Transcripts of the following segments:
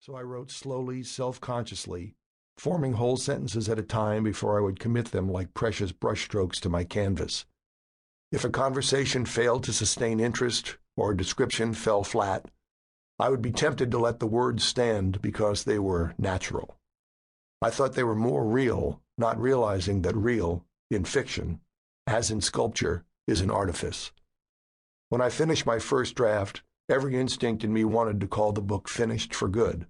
So I wrote slowly, self-consciously, forming whole sentences at a time before I would commit them like precious brushstrokes to my canvas. If a conversation failed to sustain interest or a description fell flat, I would be tempted to let the words stand because they were natural. I thought they were more real, not realizing that real, in fiction, as in sculpture, is an artifice. When I finished my first draft, every instinct in me wanted to call the book finished for good.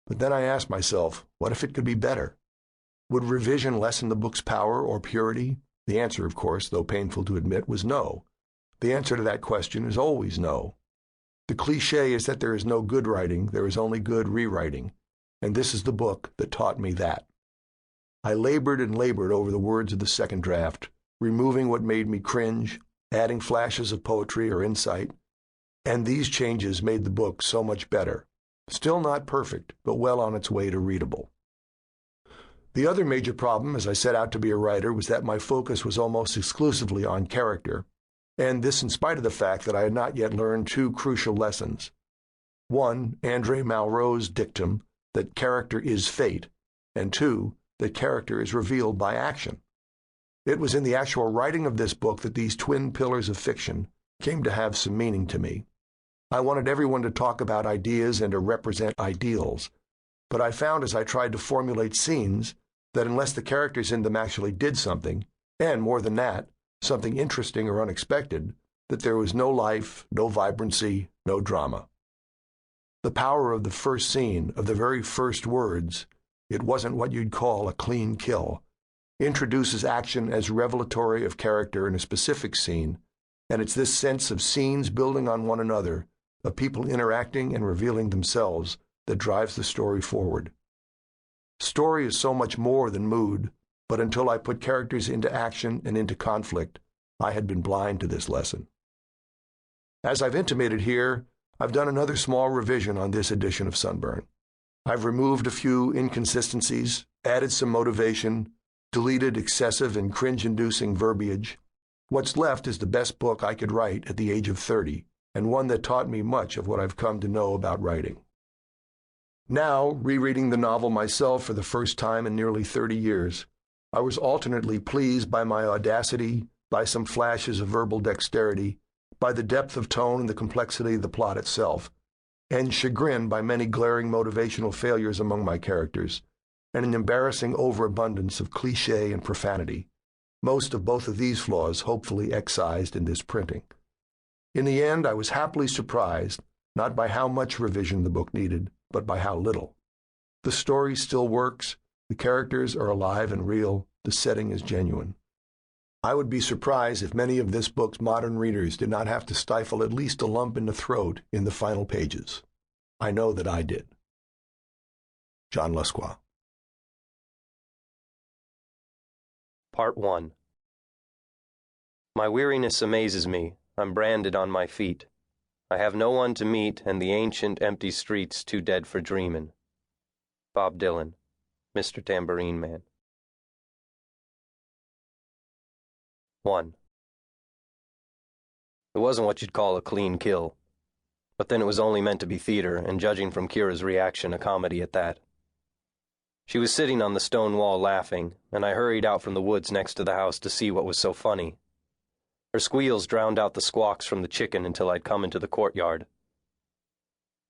But then I asked myself, what if it could be better? Would revision lessen the book's power or purity? The answer, of course, though painful to admit, was no. The answer to that question is always no. The cliché is that there is no good writing, there is only good rewriting, and this is the book that taught me that. I labored and labored over the words of the second draft, removing what made me cringe, adding flashes of poetry or insight, and these changes made the book so much better. Still not perfect, but well on its way to readable. The other major problem as I set out to be a writer was that my focus was almost exclusively on character, and this in spite of the fact that I had not yet learned two crucial lessons. One, Andre Malraux's dictum that character is fate, and two, that character is revealed by action. It was in the actual writing of this book that these twin pillars of fiction came to have some meaning to me. I wanted everyone to talk about ideas and to represent ideals, but I found as I tried to formulate scenes that unless the characters in them actually did something, and more than that, something interesting or unexpected, that there was no life, no vibrancy, no drama. The power of the first scene, of the very first words, it wasn't what you'd call a clean kill, introduces action as revelatory of character in a specific scene, and it's this sense of scenes building on one another, of people interacting and revealing themselves, that drives the story forward. Story is so much more than mood, but until I put characters into action and into conflict, I had been blind to this lesson. As I've intimated here, I've done another small revision on this edition of Sunburn. I've removed a few inconsistencies, added some motivation, deleted excessive and cringe-inducing verbiage. What's left is the best book I could write at the age of 30, and one that taught me much of what I've come to know about writing. Now, rereading the novel myself for the first time in nearly 30 years, I was alternately pleased by my audacity, by some flashes of verbal dexterity, by the depth of tone and the complexity of the plot itself, and chagrined by many glaring motivational failures among my characters, and an embarrassing overabundance of cliché and profanity, most of both of these flaws hopefully excised in this printing. In the end, I was happily surprised, not by how much revision the book needed, but by how little. The story still works, the characters are alive and real, the setting is genuine. I would be surprised if many of this book's modern readers did not have to stifle at least a lump in the throat in the final pages. I know that I did. John Lescroart. Part 1. My weariness amazes me. I'm branded on my feet. I have no one to meet, and the ancient, empty streets too dead for dreamin'. Bob Dylan, Mr. Tambourine Man. 1. It wasn't what you'd call a clean kill. But then it was only meant to be theater, and judging from Kira's reaction, a comedy at that. She was sitting on the stone wall laughing, and I hurried out from the woods next to the house to see what was so funny. Her squeals drowned out the squawks from the chicken until I'd come into the courtyard.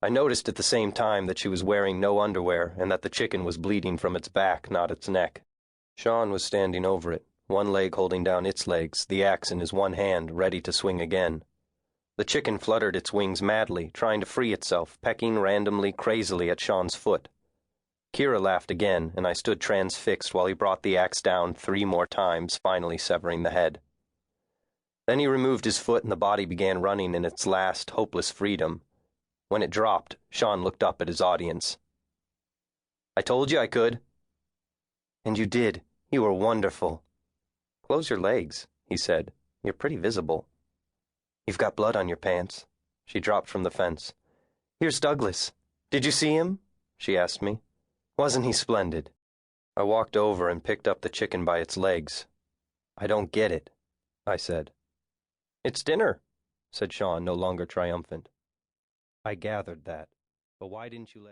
I noticed at the same time that she was wearing no underwear and that the chicken was bleeding from its back, not its neck. Sean was standing over it, one leg holding down its legs, the axe in his one hand, ready to swing again. The chicken fluttered its wings madly, trying to free itself, pecking randomly, crazily at Sean's foot. Kira laughed again, and I stood transfixed while he brought the axe down 3 more times, finally severing the head. Then he removed his foot and the body began running in its last, hopeless freedom. When it dropped, Sean looked up at his audience. "I told you I could." "And you did. You were wonderful." "Close your legs," he said. "You're pretty visible." "You've got blood on your pants." She dropped from the fence. "Here's Douglas. Did you see him?" she asked me. "Wasn't he splendid?" I walked over and picked up the chicken by its legs. "I don't get it," I said. "It's dinner," said Sean, no longer triumphant. "I gathered that. But why didn't you let